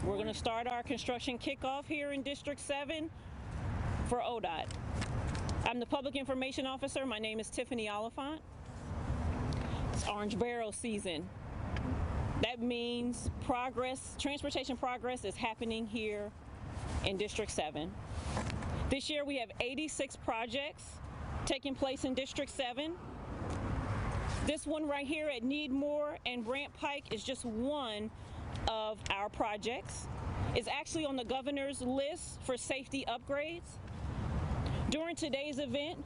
We're going to start our construction kickoff here in District 7 for ODOT. I'm the Public Information Officer. My name is Tiffany Oliphant. It's Orange Barrel season. That means transportation progress is happening here in District 7. This year we have 86 projects taking place in District 7. This one right here at Needmore and Brant Pike is just one of our projects. It's actually on the governor's list for safety upgrades. During today's event,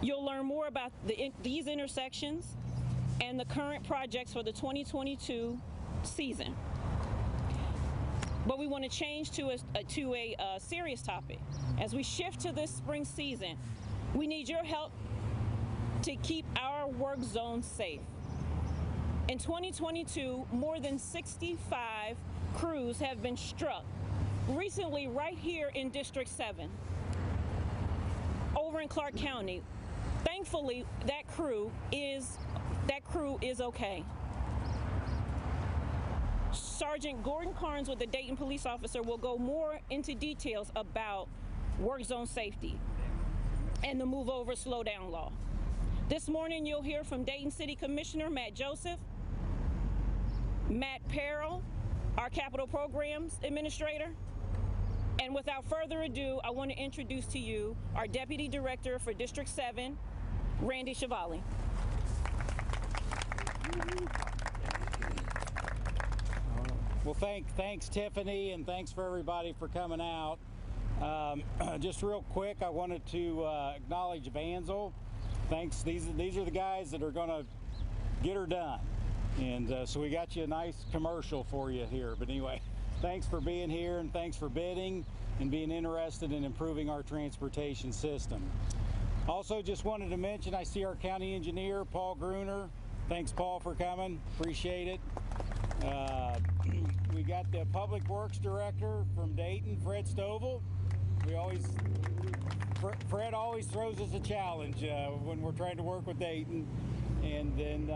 you'll learn more about these intersections and the current projects for the 2022 season. But we want to change to a serious topic. As we shift to this spring season, we need your help to keep our work zone safe. In 2022, more than 65 crews have been struck recently right here in District 7, over in Clark County. Thankfully, that crew is okay. Sergeant Gordon Carnes with the Dayton police officer will go more into details about work zone safety and the move over slow down law. This morning you'll hear from Dayton City Commissioner Matt Joseph, Matt Perrell, our Capital Programs Administrator. And without further ado, I want to introduce to you our Deputy Director for District 7, Randy Chevali. Well, thanks Tiffany, and thanks for everybody for coming out. Just real quick, I wanted to acknowledge Vansel. Thanks. These are the guys that are going to get her done. And so we got you a nice commercial for you here. But anyway, thanks for being here, and thanks for bidding and being interested in improving our transportation system. Also, just wanted to mention, I see our county engineer, Paul Gruner. Thanks, Paul, for coming. Appreciate it. We got the Public Works Director from Dayton, Fred Stovall. Fred always throws us a challenge when we're trying to work with Dayton. And then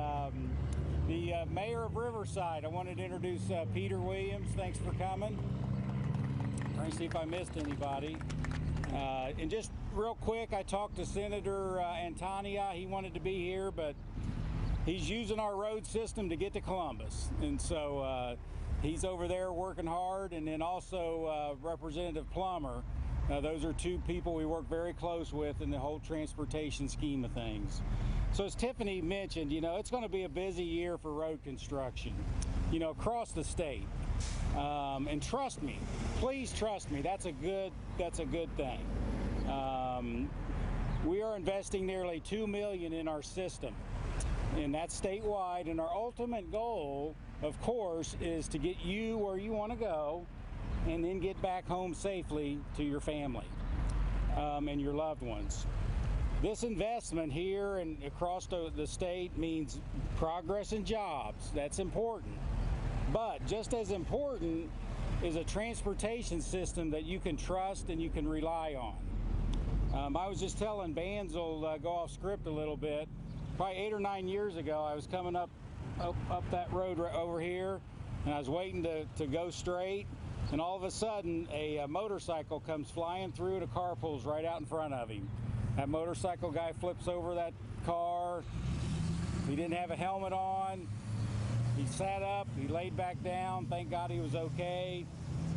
the Mayor of Riverside, I wanted to introduce Peter Williams. Thanks for coming. Trying to see if I missed anybody. And just real quick, I talked to Senator Antonia. He wanted to be here, but he's using our road system to get to Columbus. And so he's over there working hard. And then also Representative Plummer. Those are two people we work very close with in the whole transportation scheme of things. So as Tiffany mentioned, it's going to be a busy year for road construction, across the state. And trust me, please trust me, that's a good thing. We are investing nearly $2 million in our system, and that's statewide. And our ultimate goal, of course, is to get you where you want to go and then get back home safely to your family and your loved ones. This investment here and across the state means progress and jobs. That's important. But just as important is a transportation system that you can trust and you can rely on. I was just telling Vansel, go off script a little bit, probably 8 or 9 years ago, I was coming up that road right over here, and I was waiting to go straight, and all of a sudden a motorcycle comes flying through and a car pulls right out in front of him. That motorcycle guy flips over that car. He didn't have a helmet on. He sat up, he laid back down. Thank God he was okay.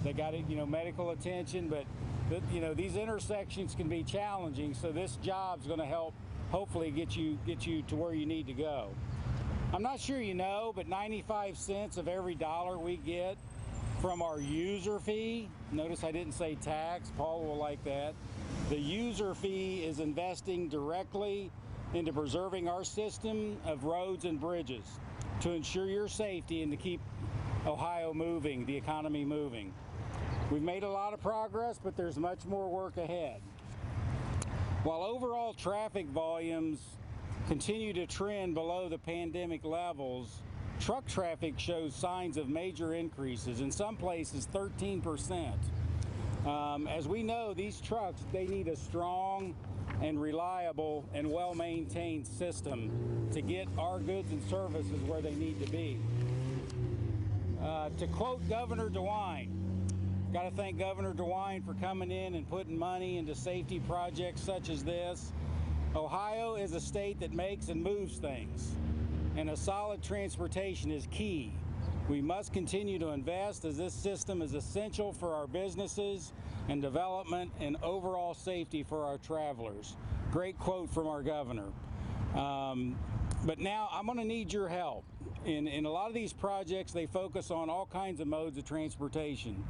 They got it, medical attention, but these intersections can be challenging, so this job's going to help hopefully get you to where you need to go. I'm not sure but 95 cents of every dollar we get from our user fee, notice I didn't say tax, Paul will like that. The user fee is investing directly into preserving our system of roads and bridges to ensure your safety and to keep Ohio moving, the economy moving. We've made a lot of progress, but there's much more work ahead. While overall traffic volumes continue to trend below the pandemic levels, truck traffic shows signs of major increases, in some places 13%. As we know, these trucks, they need a strong and reliable and well-maintained system to get our goods and services where they need to be. To quote Governor DeWine, got to thank Governor DeWine for coming in and putting money into safety projects such as this. Ohio is a state that makes and moves things, and a solid transportation is key. We must continue to invest as this system is essential for our businesses and development and overall safety for our travelers. Great quote from our governor. But now I'm going to need your help. In a lot of these projects, they focus on all kinds of modes of transportation.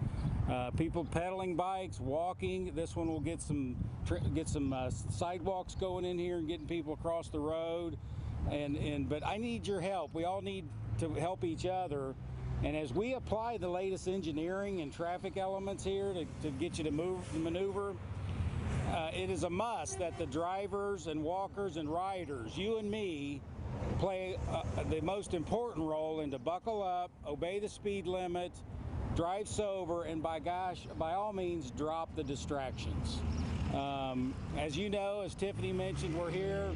People pedaling bikes, walking. This one will get some sidewalks going in here and getting people across the road. But I need your help. We all need to help each other. And as we apply the latest engineering and traffic elements here to get you to maneuver, it is a must that the drivers and walkers and riders, you and me, play the most important role in to buckle up, obey the speed limit, drive sober, and by all means, drop the distractions. As you know, as Tiffany mentioned, we're here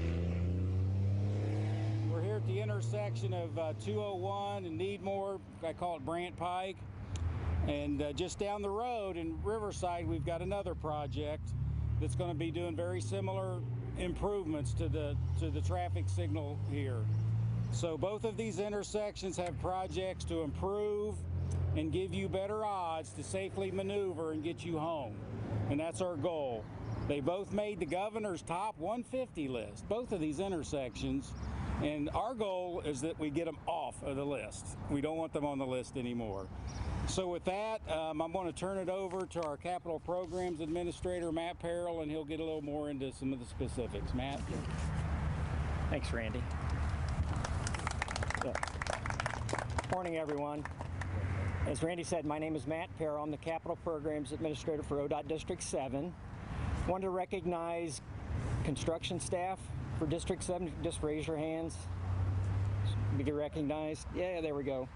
at the intersection of 201 and Needmore. I call it Brant Pike. And just down the road in Riverside, we've got another project that's going to be doing very similar improvements to the traffic signal here. So both of these intersections have projects to improve and give you better odds to safely maneuver and get you home. And that's our goal. They both made the governor's top 150 list, both of these intersections. And our goal is that we get them off of the list. We don't want them on the list anymore. So with that, I'm going to turn it over to our Capital Programs Administrator, Matt Perrell, and he'll get a little more into some of the specifics. Matt? Thanks, Randy. Morning, everyone. As Randy said, my name is Matt Perrell. I'm the Capital Programs Administrator for ODOT District 7. I wanted to recognize construction staff for District 7. Just raise your hands. We get recognized. Yeah, there we go.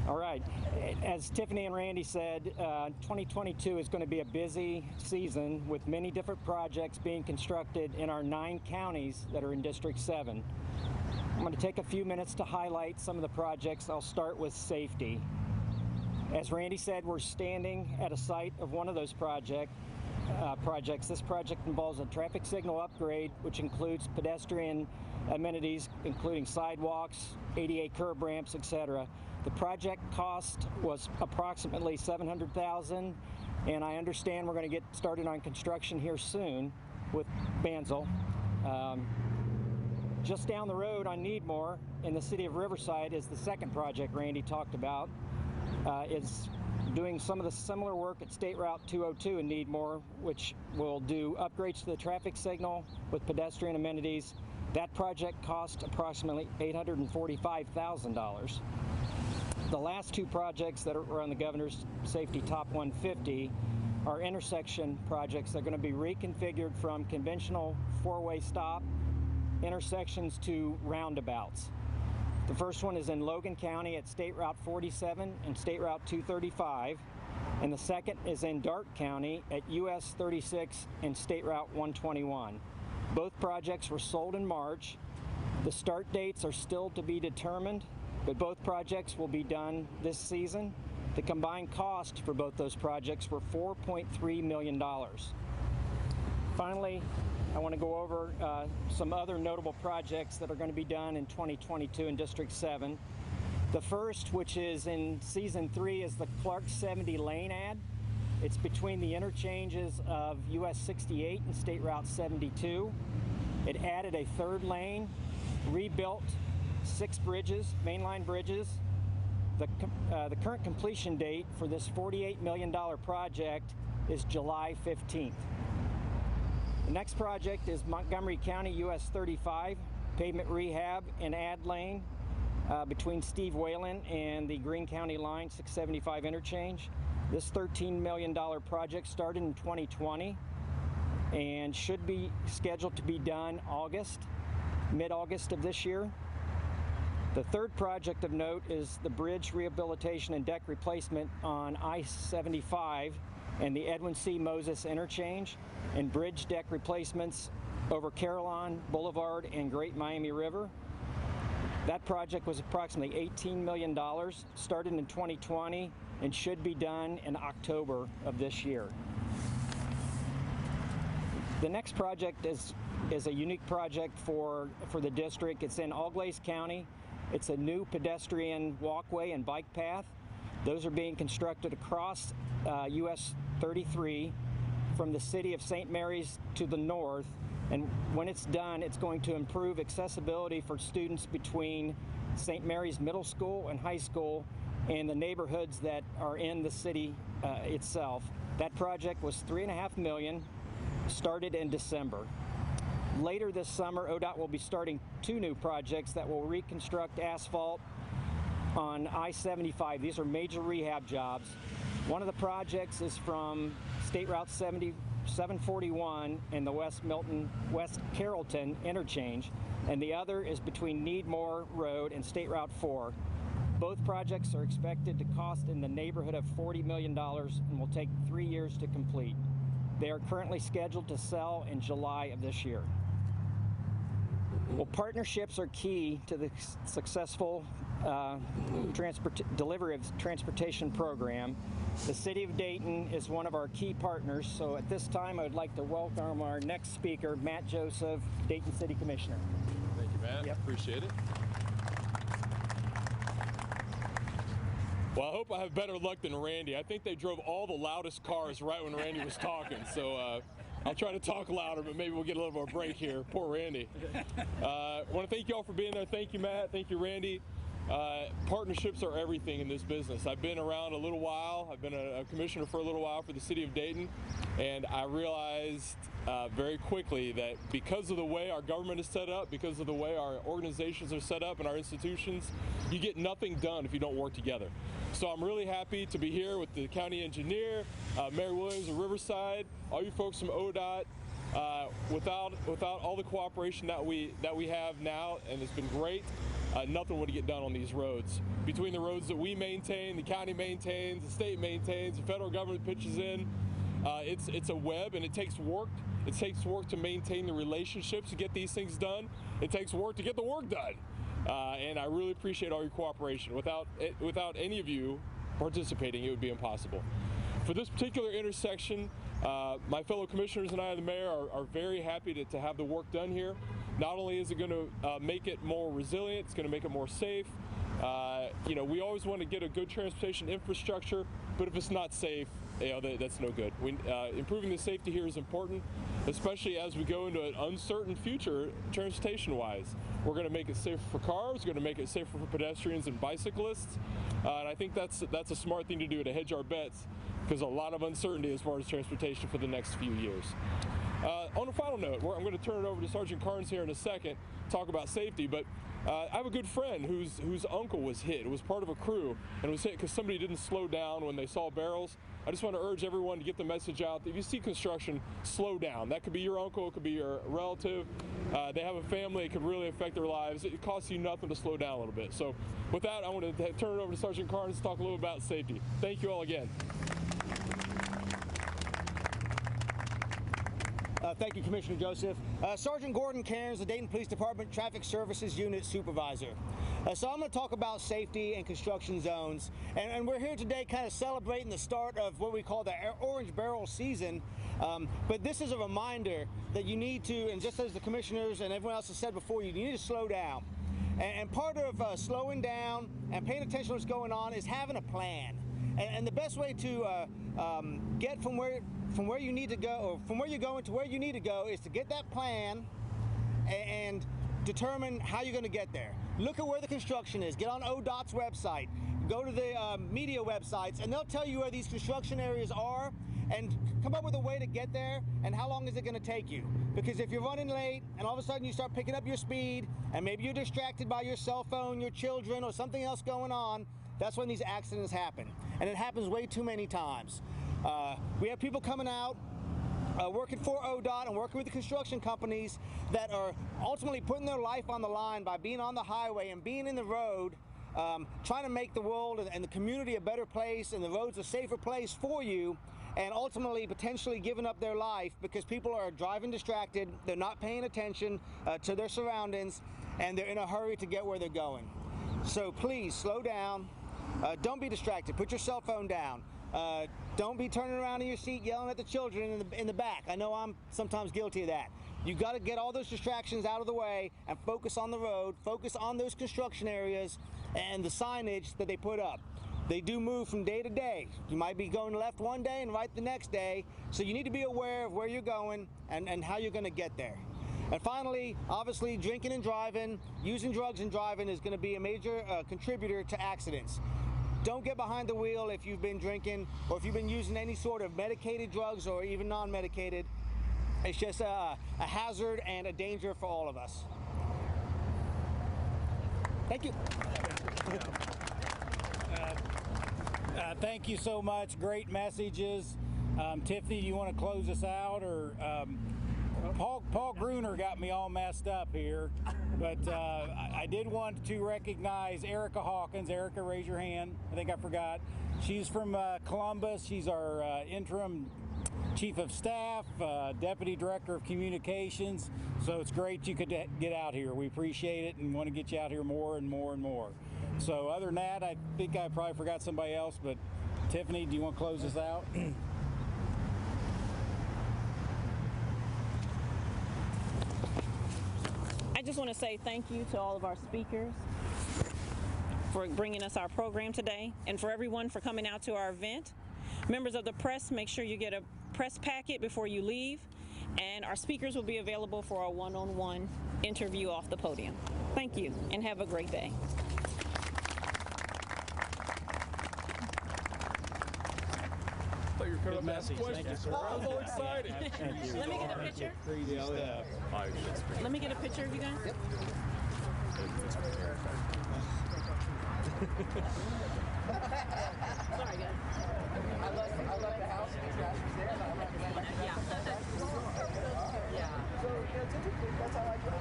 All right. As Tiffany and Randy said, 2022 is going to be a busy season with many different projects being constructed in our 9 counties that are in District 7. I'm going to take a few minutes to highlight some of the projects. I'll start with safety. As Randy said, we're standing at a site of one of those projects. This project involves a traffic signal upgrade, which includes pedestrian amenities, including sidewalks, ADA curb ramps, etc. The project cost was approximately $700,000, and I understand we're going to get started on construction here soon with Banzel. Just down the road on Needmore in the city of Riverside is the second project Randy talked about. It's doing some of the similar work at State Route 202 in Needmore, which will do upgrades to the traffic signal with pedestrian amenities. That project cost approximately $845,000. The last 2 projects that are on the Governor's Safety Top 150 are intersection projects that are going to be reconfigured from conventional 4-way stop intersections to roundabouts. The first one is in Logan County at State Route 47 and State Route 235, and the second is in Darke County at US 36 and State Route 121. Both projects were sold in March. The start dates are still to be determined, but both projects will be done this season. The combined cost for both those projects were $4.3 million. Finally, I want to go over some other notable projects that are going to be done in 2022 in District 7. The first, which is in Season 3, is the Clark 70 lane add. It's between the interchanges of US 68 and State Route 72. It added a 3rd lane, rebuilt 6 bridges, mainline bridges. The current completion date for this $48 million project is July 15th. The next project is Montgomery County US 35 pavement rehab and add lane between Steve Whalen and the Greene County line 675 interchange. This $13 million project started in 2020 and should be scheduled to be done mid-August of this year. The third project of note is the bridge rehabilitation and deck replacement on I-75 and the Edwin C. Moses interchange, and bridge deck replacements over Carillon Boulevard and Great Miami River. That project was approximately $18 million, started in 2020, and should be done in October of this year. The next project is a unique project for the district. It's in Walkway County. It's a new pedestrian walkway and bike path. Those are being constructed across US 33 from the city of St. Mary's to the north. And when it's done, it's going to improve accessibility for students between St. Mary's Middle School and High School and the neighborhoods that are in the city itself. That project was $3.5 million, started in December. Later this summer, ODOT will be starting 2 new projects that will reconstruct asphalt on I-75. These are major rehab jobs. One of the projects is from State Route 741 and the West Carrollton interchange, and the other is between Needmore Road and State Route 4. Both projects are expected to cost in the neighborhood of $40 million and will take 3 years to complete. They are currently scheduled to sell in July of this year. Well, partnerships are key to the successful delivery of the transportation program. The City of Dayton is one of our key partners, so at this time I would like to welcome our next speaker, Matt Joseph, Dayton City Commissioner. Thank you, Matt. Yep. Appreciate it. Well, I hope I have better luck than Randy. I think they drove all the loudest cars right when Randy was talking, so I'll try to talk louder, but maybe we'll get a little more break here. Poor Randy. I want to thank you all for being there. Thank you, Matt. Thank you, Randy. Partnerships are everything in this business. I've been around a little while. I've been a commissioner for a little while for the city of Dayton, and I realized very quickly that because of the way our government is set up, because of the way our organizations are set up and our institutions, you get nothing done if you don't work together. So I'm really happy to be here with the county engineer, Mary Williams of Riverside, all you folks from ODOT. Without all the cooperation that we have now, and it's been great, nothing would get done on these roads. Between the roads that we maintain, the county maintains, the state maintains, the federal government pitches in, it's a web, and it takes work. It takes work to maintain the relationships to get these things done. It takes work to get the work done. And I really appreciate all your cooperation. Without any of you participating, it would be impossible. For this particular intersection, my fellow commissioners and I, the mayor, are very happy to have the work done here. Not only is it going to make it more resilient, it's going to make it more safe. You know, we always want to get a good transportation infrastructure, but if it's not safe, you know, that's no good. Improving the safety here is important, especially as we go into an uncertain future transportation-wise. We're going to make it safer for cars, we're going to make it safer for pedestrians and bicyclists, and I think that's a smart thing to do to hedge our bets, because a lot of uncertainty as far as transportation for the next few years. On a final note, I'm going to turn it over to Sergeant Carnes here in a second, talk about safety, but I have a good friend whose uncle was hit. It was part of a crew, and was hit because somebody didn't slow down when they saw barrels. I just want to urge everyone to get the message out that if you see construction, slow down. That could be your uncle, it could be your relative. They have a family, it could really affect their lives. It costs you nothing to slow down a little bit. So with that, I want to turn it over to Sergeant Carnes to talk a little about safety. Thank you all again. Thank you, Commissioner Joseph. Sergeant Gordon Cairns, the Dayton Police Department Traffic Services Unit Supervisor. So I'm going to talk about safety and construction zones, and we're here today kind of celebrating the start of what we call the orange barrel season, but this is a reminder that you need to, and just as the commissioners and everyone else has said before, you need to slow down. And part of slowing down and paying attention to what's going on is having a plan. And the best way to get from where you need to go, or from where you're going to where you need to go, is to get that plan and determine how you're going to get there. Look at where the construction is. Get on ODOT's website. Go to the media websites, and they'll tell you where these construction areas are, and come up with a way to get there, and how long is it going to take you. Because if you're running late and all of a sudden you start picking up your speed, and maybe you're distracted by your cell phone, your children, or something else going on, that's when these accidents happen. And it happens way too many times. We have people coming out, working for ODOT and working with the construction companies that are ultimately putting their life on the line by being on the highway and being in the road, trying to make the world and the community a better place and the roads a safer place for you, and ultimately potentially giving up their life because people are driving distracted, they're not paying attention to their surroundings, and they're in a hurry to get where they're going. So please slow down. Don't be distracted. Put your cell phone down. Don't be turning around in your seat yelling at the children in the back. I know I'm sometimes guilty of that. You got to get all those distractions out of the way and focus on the road, focus on those construction areas and the signage that they put up. They do move from day to day. You might be going left one day and right the next day, so you need to be aware of where you're going and how you're going to get there. And finally, obviously, drinking and driving, using drugs and driving is going to be a major contributor to accidents. Don't get behind the wheel if you've been drinking or if you've been using any sort of medicated drugs or even non-medicated. It's just a hazard and a danger for all of us. Thank you. Thank you so much. Great messages. Tiffany, do you want to close us out? Or Paul Gruner got me all messed up here, but I did want to recognize Erica Hawkins. Erica, raise your hand. I think I forgot. She's from Columbus. She's our interim Chief of Staff, Deputy Director of Communications. So it's great you could get out here. We appreciate it and want to get you out here more and more and more. So other than that, I think I probably forgot somebody else, but Tiffany, do you want to close us out? I just want to say thank you to all of our speakers for bringing us our program today, and for everyone for coming out to our event. Members of the press, make sure you get a press packet before you leave, and our speakers will be available for a one-on-one interview off the podium. Thank you, and have a great day. I thought you were coming up to ask questions. I was all excited. Let me get a picture. Let me get a picture of you guys. Yep. Sorry, guys. I left the house and the trash was there, and I left it back. Yeah. Yeah. So, typically, that's how I do it.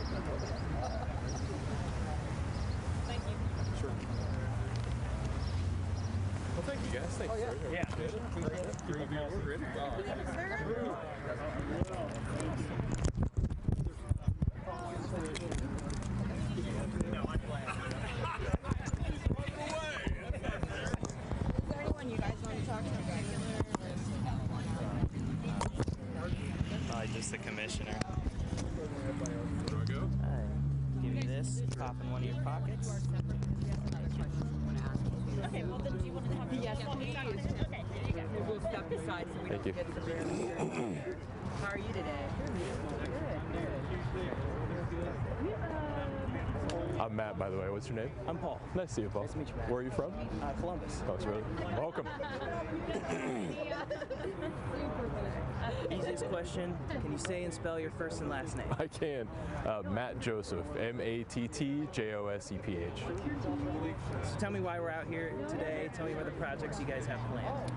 Thank you. Sure. Well, thank you guys. Thanks. Oh, yeah. Yeah. Appreciate it. Keep up your work. Just the commissioner. Where do I go? Give you this, pop in one of your pockets. Okay, well then do you want to have Yes, please. Okay, here you go. We'll step aside so we don't get the barrier. How are you today? I'm Matt, by the way. What's your name? I'm Paul. Nice to see you, Paul. Nice to meet you, Matt. Where are you from? Columbus. Oh, it's really? Welcome. Easiest question, can you say and spell your first and last name? I can. Matt Joseph, MattJoseph. So tell me why we're out here today. Tell me what the projects you guys have planned.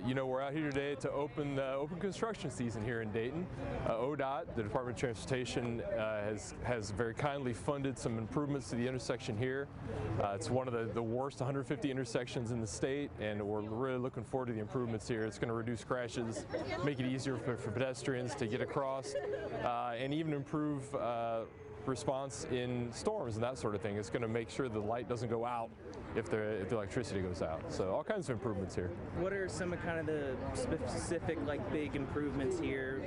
You know, we're out here today to open construction season here in Dayton. ODOT, the Department of Transportation, has very kindly funded some improvements to the intersection here. It's one of the worst 150 intersections in the state, and we're really looking forward to the improvements here. It's going to reduce crashes, make it easier for pedestrians to get across, and even improve response in storms and that sort of thing. It's going to make sure the light doesn't go out if the electricity goes out. So all kinds of improvements here. What are some of kind of the specific like big improvements here?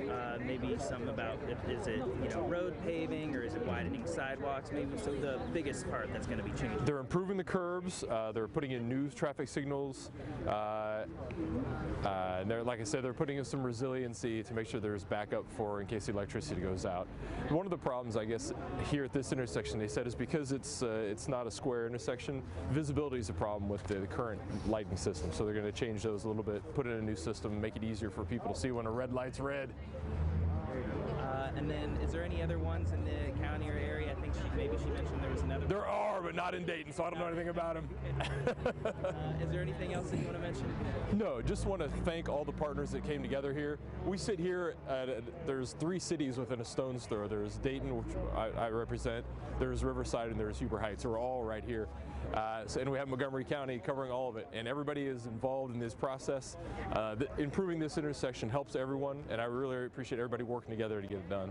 Maybe some about is it road paving or is it widening sidewalks? Maybe so the biggest part that's going to be changing. They're improving the curbs. They're putting in new traffic signals. And they're, like I said, they're putting in some resiliency to make sure there's backup for in case the electricity goes out. One of the problems, I guess, here at this intersection, they said, is because it's not a square intersection, visibility is a problem with the current lighting system. So they're going to change those a little bit, put in a new system, make it easier for people to see when a red light's red. And then, is there any other ones in the county or area? I think maybe she mentioned there was another. There are, but not in Dayton, so I don't know anything about them. Is there anything else that you want to mention? No, just want to thank all the partners that came together here. We sit here there's 3 cities within a stone's throw. There's Dayton, which I represent, there's Riverside, and there's Huber Heights. We're all right here. And we have Montgomery County covering all of it, and everybody is involved in this process. Improving this intersection helps everyone, and I really appreciate everybody working together to get it done.